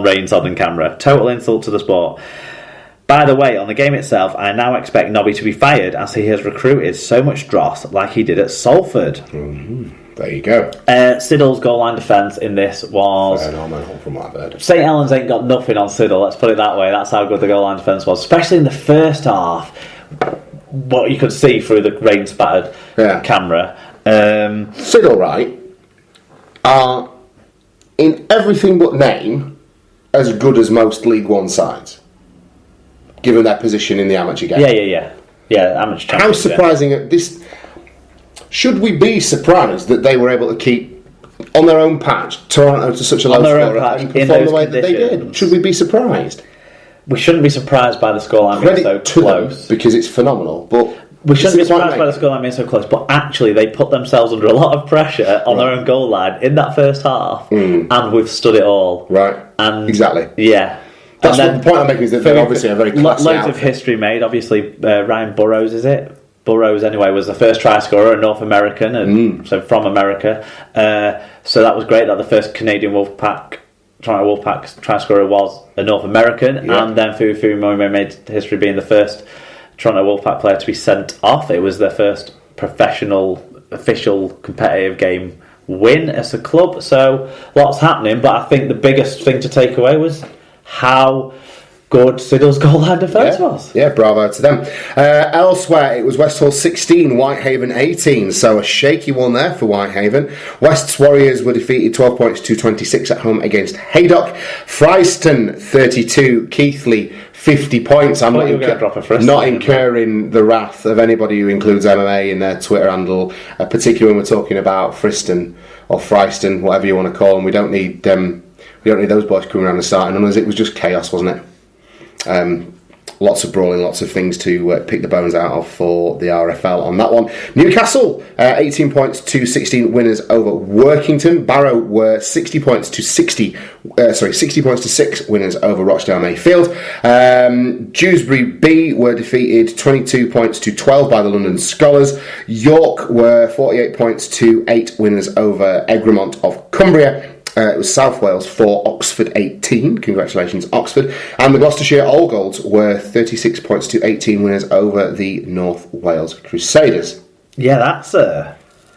rain sodding camera. Total insult to the sport. By the way, on the game itself, I now expect Nobby to be fired as he has recruited so much dross like he did at Salford. There you go. Siddal's goal line defence in this was phenomenal from what I've heard. St Helens ain't got nothing on Siddal, let's put it that way. That's how good the goal line defence was, especially in the first half. What you could see through the rain spattered camera. Siddal, right, are in everything but name as good as most League One sides, given their position in the amateur game. Yeah, amateur. How surprising this. Should we be surprised that they were able to keep on their own patch Toronto to such a low score and perform the way that they did? Should we be surprised? We shouldn't be surprised by the scoreline being so close, because it's phenomenal. But we shouldn't be surprised by the scoreline being so close. But actually, they put themselves under a lot of pressure on their own goal line in that first half, and we've stood it all. Right. And exactly. Yeah. That's what the point I'm making is that they're obviously a very classy loads of history made. Obviously, Ryan Burrows, is it? Burrows, anyway, was the first try scorer, a North American, and so from America. So that was great that the first Canadian Toronto Wolfpack try scorer was a North American, and then Fufu Moime made history being the first Toronto Wolfpack player to be sent off. It was their first professional, official, competitive game win as a club. So lots happening, but I think the biggest thing to take away was how good Siddal's goal line defence was. Yeah, bravo to them. Elsewhere, it was West Hall 16, Whitehaven 18, so a shaky one there for Whitehaven. West's Warriors were defeated 12 points to 26 at home against Haydock. Fryston 32, Keighley 50 points. I'm not incurring the wrath of anybody who includes MMA in their Twitter handle, particularly when we're talking about Friston or Fryston, whatever you want to call them. We don't need those boys coming around and starting on us. It was just chaos, wasn't it? Lots of brawling, lots of things to pick the bones out of for the RFL on that one. Newcastle, 18 points to 16 winners over Workington. Barrow were 60 points to 6 winners over Rochdale Mayfield. Dewsbury B were defeated 22 points to 12 by the London Scholars. York were 48 points to 8 winners over Egremont of Cumbria. It was South Wales 4, Oxford 18. Congratulations, Oxford. And the Gloucestershire Allgolds were 36 points to 18 winners over the North Wales Crusaders. Yeah, that's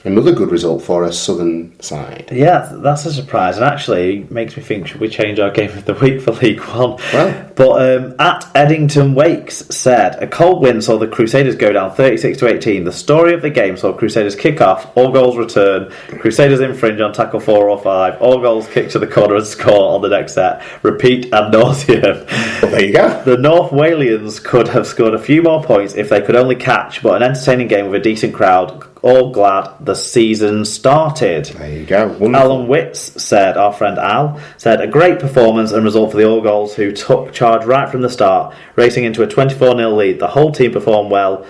another good result for a southern side. Yeah, that's a surprise, and actually makes me think, should we change our game of the week for League One? Well, but at Eddington Wakes said, a cold wind saw the Crusaders go down 36 to 18. The story of the game saw Crusaders kick off, all goals return, Crusaders infringe on tackle 4 or 5, all goals kick to the corner and score on the next set. Repeat ad nauseum. Well, there you go. The North Walians could have scored a few more points if they could only catch, but an entertaining game with a decent crowd. All glad the season started. There you go. Wonderful. Alan Witts said, our friend Al, said, a great performance and result for the All Goals, who took charge right from the start, racing into a 24-0 lead. The whole team performed well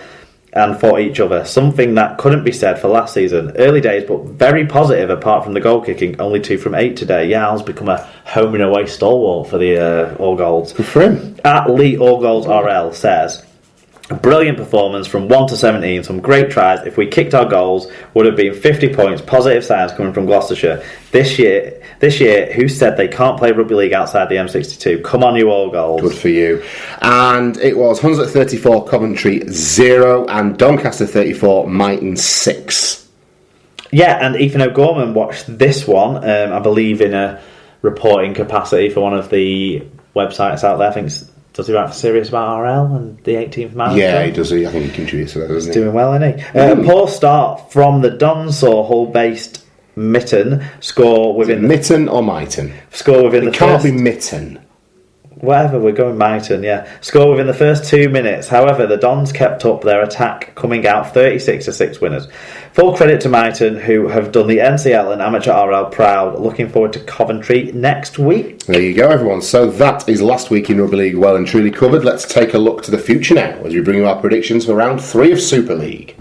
and for each other, something that couldn't be said for last season. Early days, but very positive apart from the goal kicking, only 2 from 8 today. Yeah, Al's become a home and away stalwart for the All Goals. Good for him. At Lee All Goals RL says, a brilliant performance from 1 to 17, some great tries. If we kicked our goals, would have been 50 points, positive signs coming from Gloucestershire. This year, who said they can't play rugby league outside the M62? Come on, you All Goals. Good for you. And it was Hunslet 34, Coventry 0, and Doncaster 34, Mighton 6. Yeah, and Ethan O'Gorman watched this one, I believe in a reporting capacity for one of the websites out there. I think does he write for Serious About RL and the 18th man? Yeah, he does. I think he contributes to that, doesn't he? He's doing well, isn't he? A poor start from the Dons saw Hull-based Mitten score within... Mitten or Mighton? Score within the first... It can't be Mitten. Whatever, we're going Mighton, yeah. Score within the first 2 minutes. However, the Dons kept up their attack, coming out 36 to 6 winners. Full credit to Mighton, who have done the NCL and Amateur RL proud. Looking forward to Coventry next week. There you go, everyone. So that is last week in Rugby League well and truly covered. Let's take a look to the future now, as we bring you our predictions for round 3 of Super League.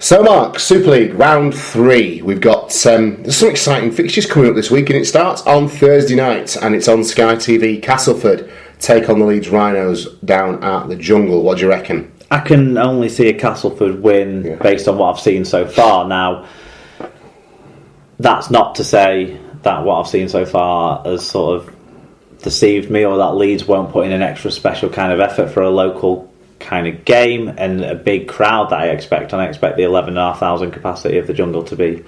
So, Mark, Super League round 3. We've got there's some exciting fixtures coming up this week, and it starts on Thursday night, and it's on Sky TV. Castleford take on the Leeds Rhinos down at the Jungle. What do you reckon? I can only see a Castleford win based on what I've seen so far. Now, that's not to say that what I've seen so far has sort of deceived me, or that Leeds won't put in an extra special kind of effort for a local kind of game and a big crowd that I expect. And I expect the 11,500 capacity of the Jungle to be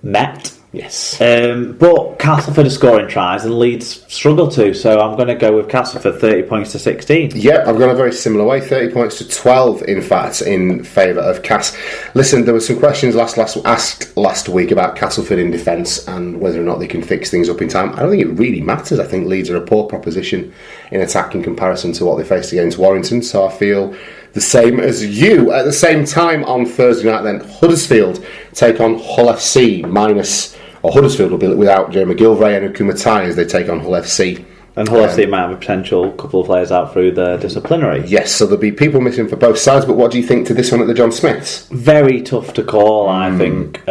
met. Yes. But Castleford are scoring tries and Leeds struggle to, so I'm going to go with Castleford 30 points to 16. Yeah, I've gone a very similar way, 30 points to 12, in fact, in favour of Cass. Listen, there were some questions asked last week about Castleford in defence and whether or not they can fix things up in time. I don't think it really matters. I think Leeds are a poor proposition in attack in comparison to what they faced against Warrington, so I feel the same as you. At the same time on Thursday night then, Huddersfield take on Hull FC Huddersfield will be without Joe McGilvray and Okumatai as they take on Hull FC. And Hull FC might have a potential couple of players out through the disciplinary. Yes, so there'll be people missing for both sides, but what do you think to this one at the John Smiths? Very tough to call, I think.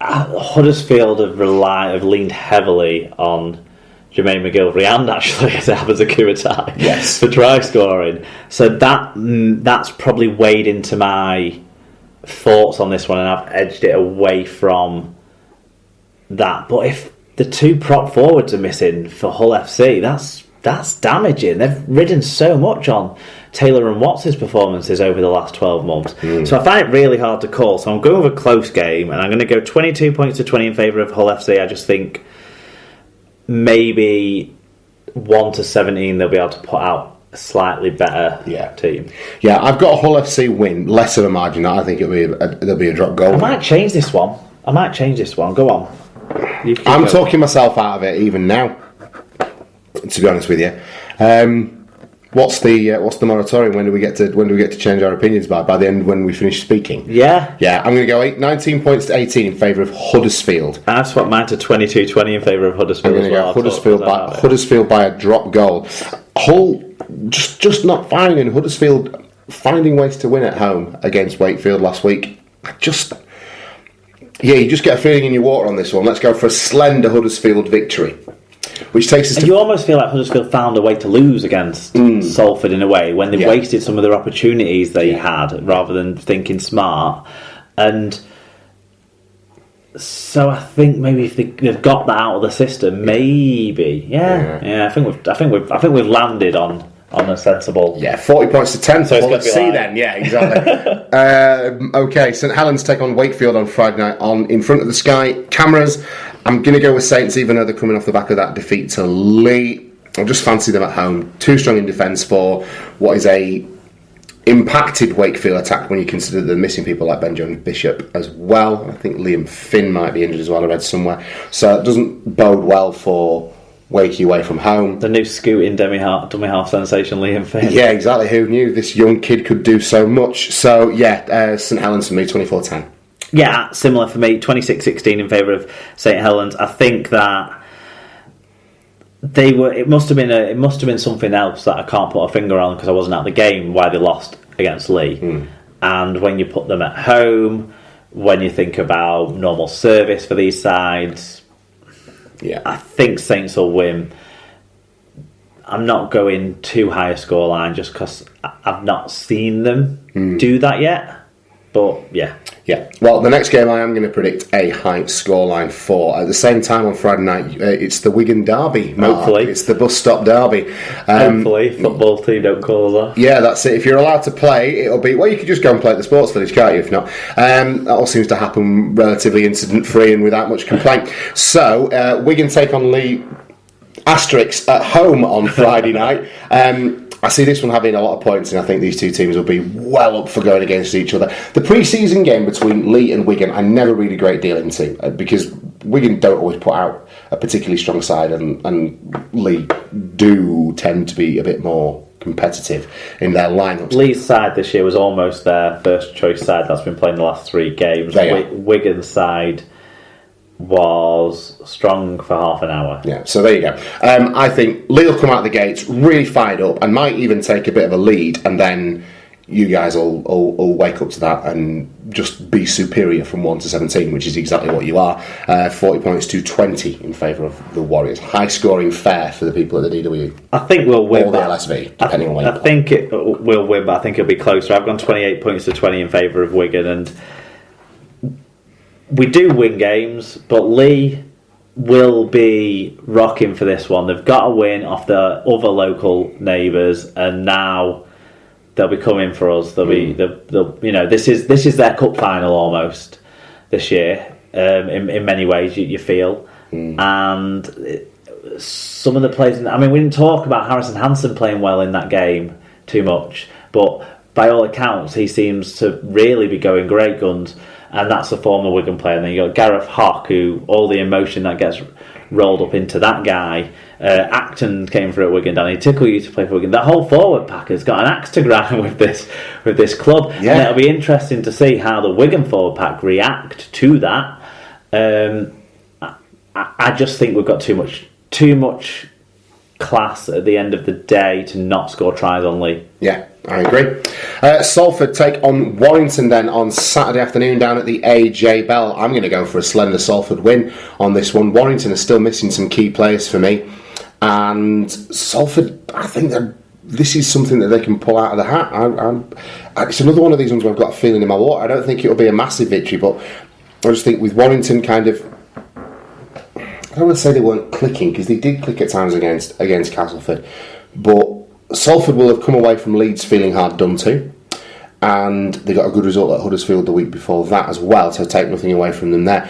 Huddersfield have leaned heavily on Jermaine McGilvray and actually, as it happens, Okumatai for try scoring. So that's probably weighed into my thoughts on this one, and I've edged it away from that. But if the two prop forwards are missing for Hull FC, that's damaging. They've ridden so much on Taylor and Watts' performances over the last 12 months. So I find it really hard to call. So I'm going with a close game, and I'm going to go 22 points to 20 in favour of Hull FC. I just think maybe 1 to 17 they'll be able to put out a slightly better team. Yeah, I've got a Hull FC win, less of a margin. I think there'll be a drop goal. I might change this one. Go on. I'm talking myself out of it even now, to be honest with you. What's the moratorium? When do we get to change our opinions by the end when we finish speaking? Yeah. I'm going to go 19 points to 18 in favour of Huddersfield. I've swapped mine to 22-20 in favour of Huddersfield. I'm going to go Huddersfield by a drop goal. Hull just not finding Huddersfield finding ways to win at home against Wakefield last week. You just get a feeling in your water on this one. Let's go for a slender Huddersfield victory. Which takes us to... You almost feel like Huddersfield found a way to lose against Salford in a way, when they wasted some of their opportunities they had, rather than thinking smart. And so I think maybe if they've got that out of the system, maybe. I think we've landed on a sensible... 40 points to 10. So it's let's see then. Yeah, exactly. Okay, St Helens take on Wakefield on Friday night in front of the Sky cameras. I'm going to go with Saints, even though they're coming off the back of that defeat to Lee. I just fancy them at home. Too strong in defence for what is a impacted Wakefield attack when you consider the missing people like Ben Jones Bishop as well. I think Liam Finn might be injured as well, I read somewhere. So it doesn't bode well for Wakey away from home. The new scooting dummy half sensation, Liam Finn. Yeah, exactly. Who knew this young kid could do so much? So, St Helens for me, 24-10. Yeah, similar for me, 26-16 in favour of St Helens. I think that it must have been something else that I can't put a finger on because I wasn't at the game why they lost against Lee. And when you put them at home, when you think about normal service for these sides, I think Saints will win. I'm not going too high a scoreline just because I've not seen them do that yet. But well, the next game I am going to predict a high scoreline for. At the same time on Friday night, it's the Wigan derby. Hopefully, it's the bus stop derby. Hopefully, football team don't call us off. Yeah, that's it. If you're allowed to play, it'll be you could just go and play at the sports village, can't you? If not, that all seems to happen relatively incident free and without much complaint. So Wigan take on Lee Asterix at home on Friday night. I see this one having a lot of points, and I think these two teams will be well up for going against each other. The pre-season game between Lee and Wigan, I never read a great deal into, because Wigan don't always put out a particularly strong side, and Lee do tend to be a bit more competitive in their lineups. Lee's side this year was almost their first choice side that's been playing the last 3 games. Wigan's side was strong for half an hour. Yeah, so there you go. I think Lee will come out the gates really fired up and might even take a bit of a lead, and then you guys will wake up to that and just be superior from 1 to 17, which is exactly what you are. 40 points to 20 in favour of the Warriors. High scoring fair for the people at the DW. I think we'll win. Or the LSV, depending on where you I think it will win, but I think it'll be closer. I've gone 28 points to 20 in favour of Wigan, and we do win games, but Lee will be rocking for this one. They've got to win off the other local neighbours, and now they'll be coming for us. They'll this is their cup final almost this year. In many ways, you feel, and some of the players. I mean, we didn't talk about Harrison Hansen playing well in that game too much, but by all accounts, he seems to really be going great guns. And that's the former Wigan player. And then you got Gareth Hock, who all the emotion that gets rolled up into that guy. Acton came through at Wigan. Danny Tickle used to play for Wigan. That whole forward pack has got an axe to grind with this club. Yeah. And it'll be interesting to see how the Wigan forward pack react to that. I just think we've got too much class at the end of the day to not score tries on Lee. Yeah, I agree. Salford take on Warrington then on Saturday afternoon down at the AJ Bell. I'm going to go for a slender Salford win on this one. Warrington are still missing some key players for me, and Salford, I think that this is something that they can pull out of the hat. It's another one of these ones where I've got a feeling in my water. I don't think it'll be a massive victory, but I just think with Warrington kind of, I don't want to say they weren't clicking, because they did click at times against Castleford, but Salford will have come away from Leeds feeling hard done to, and they got a good result at Huddersfield the week before that as well, so take nothing away from them there.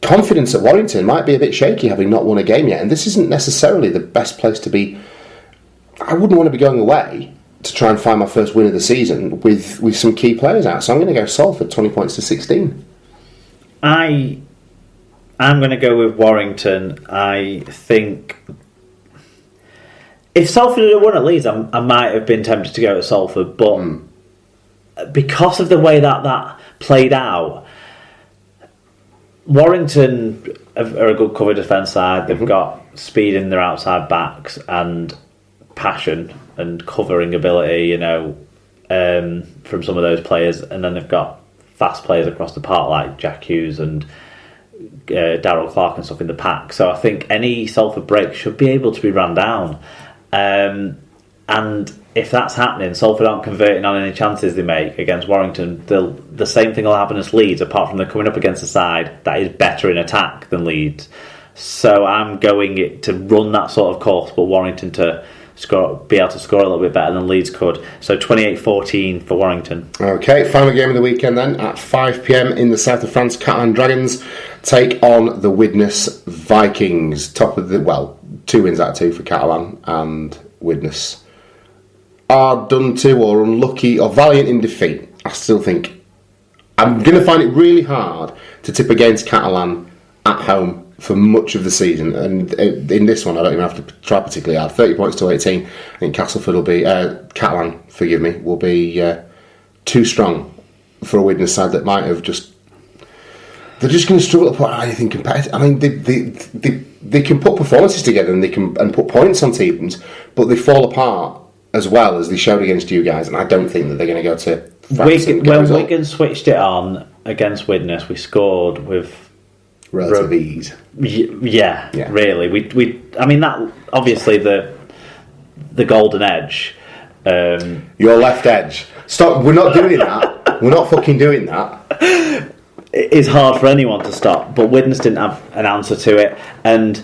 Confidence at Warrington might be a bit shaky, having not won a game yet, and this isn't necessarily the best place to be. I wouldn't want to be going away to try and find my first win of the season with some key players out, so I'm going to go Salford 20 points to 16. I'm going to go with Warrington. I think if Salford had won at Leeds, I might have been tempted to go at Salford, but because of the way that played out, Warrington are a good cover defence side. They've got speed in their outside backs and passion and covering ability, from some of those players, and then they've got fast players across the park like Jack Hughes and Darryl Clark and stuff in the pack. So I think any Salford break should be able to be run down. And if that's happening, Salford aren't converting on any chances they make against Warrington, the same thing will happen as Leeds, apart from they're coming up against a side that is better in attack than Leeds. So I'm going to run that sort of course, but Warrington to be able to score a little bit better than Leeds could. So 28-14 for Warrington. Okay, final game of the weekend then at 5 p.m. in the south of France. Catalan Dragons take on the Widnes Vikings. Top of 2 wins out of 2 for Catalan, and Widnes are done to or unlucky or valiant in defeat. I still think I'm going to find it really hard to tip against Catalan at home for much of the season, and in this one I don't even have to try particularly hard. 30 points to 18. I think Castleford will be Catalan, will be too strong for a Widnes side that might have they're just going to struggle to put anything competitive. I mean, they can put performances together and put points on teams, but they fall apart as well as they showed against you guys, and I don't think that they're going to go to France. When Wigan switched it on against Widnes, we scored with relative ease. Yeah, really. I mean, that obviously the golden edge. Your left edge. Stop. We're not doing that. We're not fucking doing that. It is hard for anyone to stop, but Widnes didn't have an answer to it, and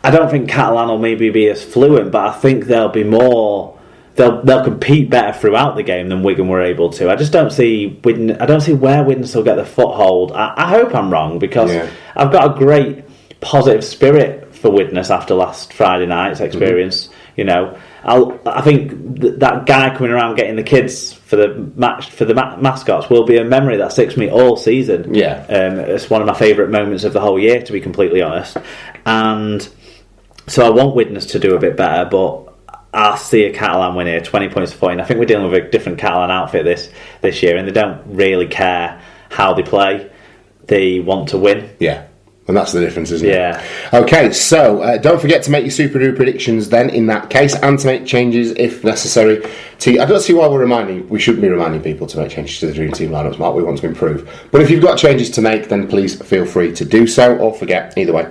I don't think Catalan will maybe be as fluent, but I think they'll be more. They'll compete better throughout the game than Wigan were able to. I just don't see Widnes. I don't see where Widnes will get the foothold. I hope I'm wrong, because I've got a great positive spirit for Widnes after last Friday night's experience. I think that guy coming around getting the kids for the mascots will be a memory that sticks with me all season. Yeah, it's one of my favourite moments of the whole year, to be completely honest. And so I want Widnes to do a bit better, but I see a Catalan win here, 20 points to 14. I think we're dealing with a different Catalan outfit this year, and they don't really care how they play. They want to win. Yeah. And that's the difference, isn't Yeah. it? Okay, so don't forget to make your Super Duper predictions then in that case, and to make changes if necessary. I don't see why we shouldn't be reminding people to make changes to the Dream Team lineups, Mark. We want to improve. But if you've got changes to make, then please feel free to do so, or forget, either way.